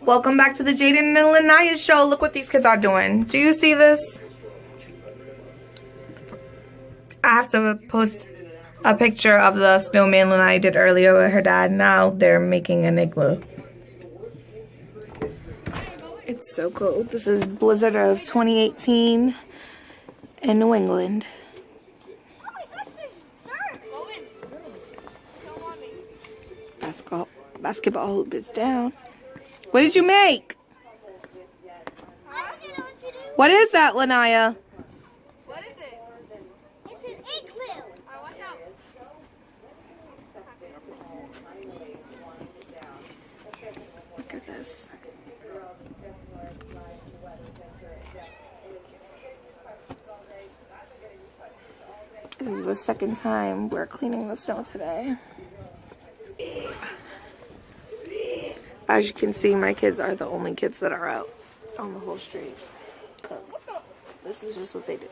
Welcome back to the Jaden and Lanaya show. Look what these kids are doing. Do you see this? I have to post a picture of the snowman Lanaya did earlier with her dad. Now they're making an igloo. It's so cold. This is blizzard of 2018 in New England. Oh my gosh, there's dirt. Go in. Don't want me. Basketball hoop is down. What did you make? I don't know what to do. What is that, Lanaya? What is it? It's an igloo. Alright, watch out. Look at this. This is the second time we're cleaning the snow today. As you can see, my kids are the only kids that are out on the whole street. 'Cause this is just what they do.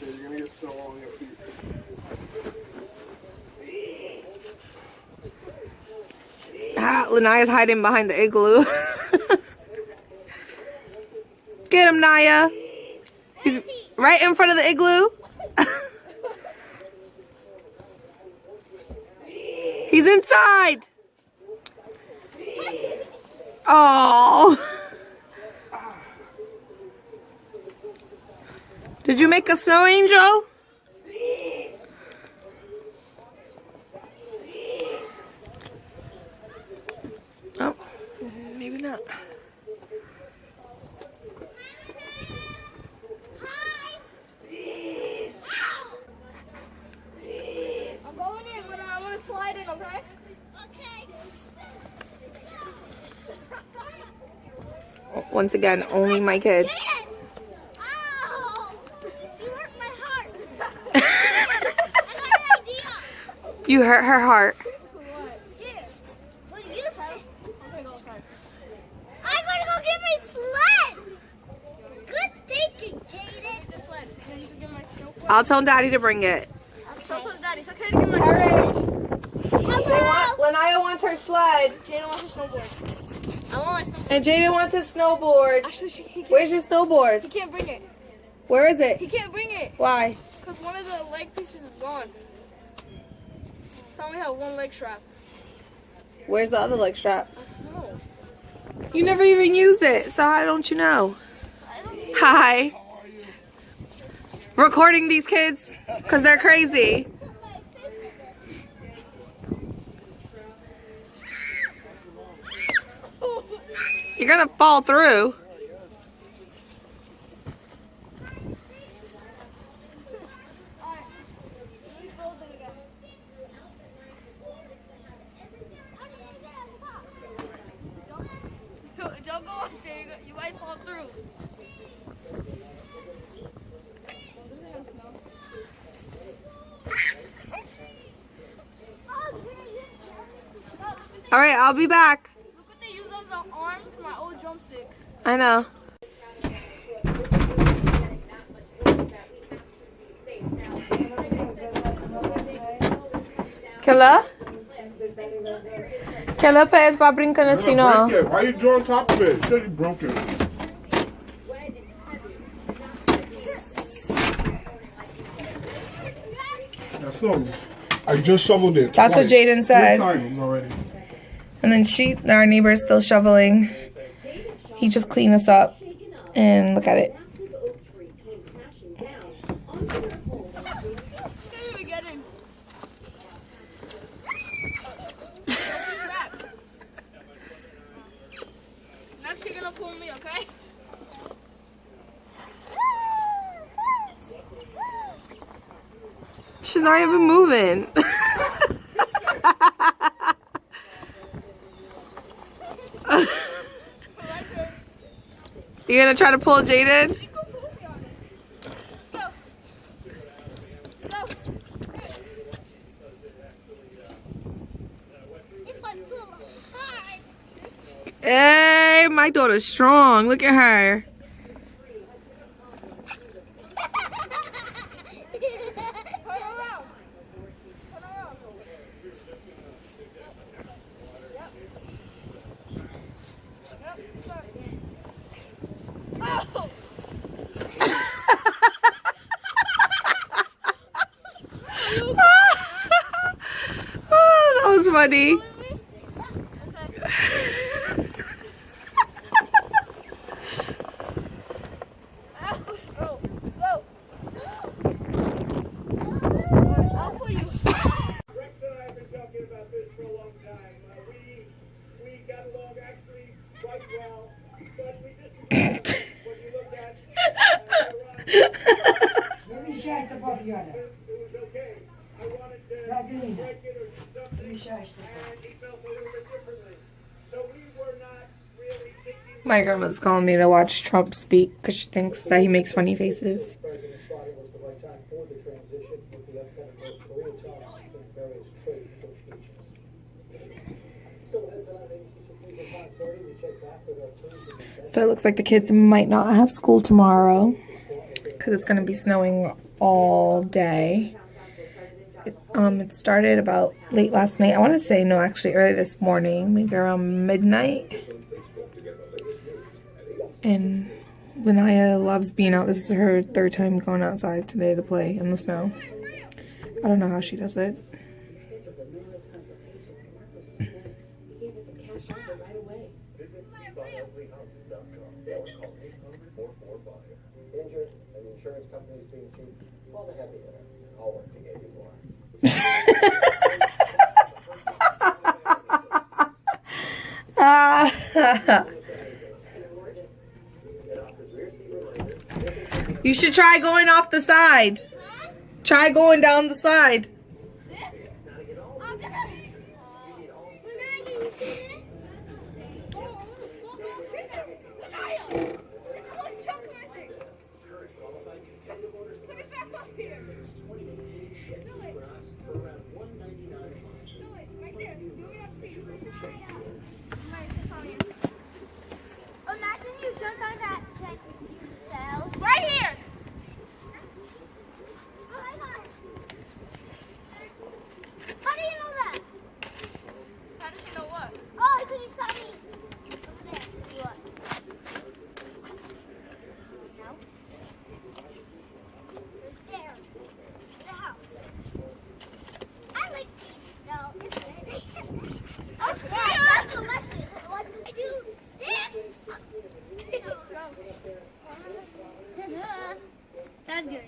You're gonna get snow on your feet. Lanaya's hiding behind the igloo. Get him, Naya. He's right in front of the igloo. He's inside. Oh. Did you make a snow angel? Oh, maybe not. I'm going in, but I want to slide in, okay? Okay. Once again, only my kids. Oh, you hurt my heart. I got an idea. You hurt her heart. What? Dude, what do you say? Okay, go outside. I'm gonna go get my sled. Good thinking, Jaden. The sled. Then you can get my snowboard. I'll tell Daddy to bring it. Tell Daddy, it's okay to get my snowboard. Hello. Lanaya wants her sled, Jaden wants a snowboard. I want my snowboard. and Jaden wants his snowboard. Actually, he can't. Where's your snowboard? He can't bring it. Where is it? He can't bring it Why? because one of the leg pieces is gone. So I only have one leg strap. Where's the other leg strap? No. You never even used it, so how don't you know? I don't need Hi. Recording these kids because they're crazy. You're gonna fall through. Don't go up there. You might fall through. All right, I'll be back. Look what they use as the arms for my old drumsticks. I know. Killa? Killa pa pa brinca na sino. Break it. Why you draw on top of it? Should you broke it? That's all. I just shoveled it. That's what twice. Jaden said. 3 times already. And then our neighbor's still shoveling. He just cleaned this up. And look at it. Can't even get in. Next, you're gonna pull me, okay? She's not even moving. You gonna try to pull Jaden? If I pull hard. Hey, my daughter's strong. Look at her. funny. Rex and I have been talking about this for a long time. We got along actually quite well, but we disagreed when you look at Let me shake the body on it. it was okay. I wanted to Not doing break it. it or do Let me something, shake the body. and he felt a little bit differently. So we were not really thinking. My grandma's calling me to watch Trump speak because she thinks that he makes funny faces. President thought it was the right time for the transition with the upcoming North Korea talks and various trade negotiations. Still ahead tonight, ABC 6 News at 5:30. We check back with our teams. So it looks like the kids might not have school tomorrow because it's going to be snowing all day. It started about late last night. I want to say, no, actually early this morning, maybe around midnight. And Lanaya loves being out. This is her third time going outside today to play in the snow. I don't know how she does it. Injured and the insurance company's being cheap. Call the heavy hitter. I'll work to get you more. You should try going off the side. Try going down the side. Imagine you jump on that cell. Right here! Oh my God. How do you know that? How does she know what? Oh, because you saw me over there. You what? No? Right there. The house. I like these. No, it's good. Okay, that's Alexis. I do this. That's good.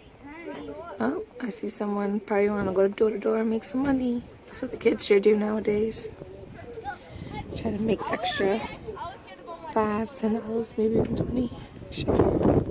Oh, I see someone probably want to go door to door and make some money. That's what the kids sure do nowadays. Try to make extra $5, $10, maybe even 20. Sure.